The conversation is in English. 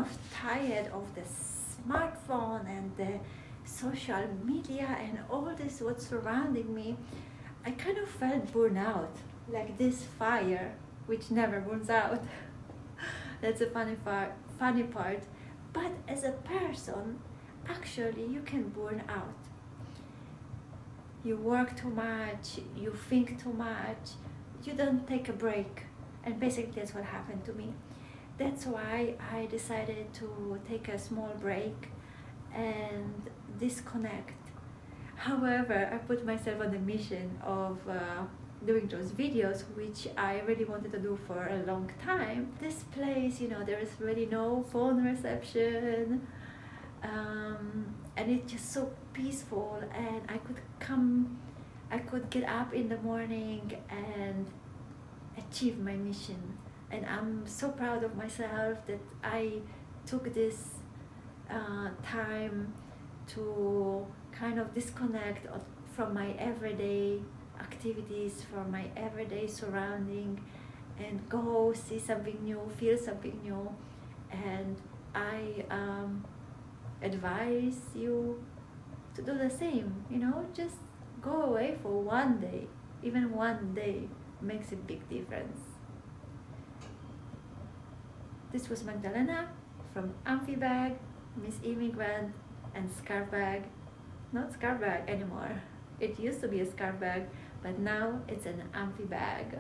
of tired of the smartphone and the social media and all this what's surrounding me. I kind of felt burnout, like this fire which never burns out. That's a funny part. But as a person, actually you can burn out. You work too much, you think too much, you don't take a break. And basically that's what happened to me. That's why I decided to take a small break and disconnect. However, I put myself on the mission of doing those videos, which I really wanted to do for a long time. This place, there is really no phone reception, and it's just so peaceful, and I could get up in the morning and achieve my mission. And I'm so proud of myself that I took this time to kind of disconnect from my everyday activities, from my everyday surrounding, and go see something new, feel something new. And I advise you to do the same. Just go away for one day. Even one day makes a big difference. This was Magdalena from AmphiBag, Miss Immigrant, and Scarf Bag. Not Scarf Bag anymore. It used to be a scarf bag, but now it's an AmphiBag.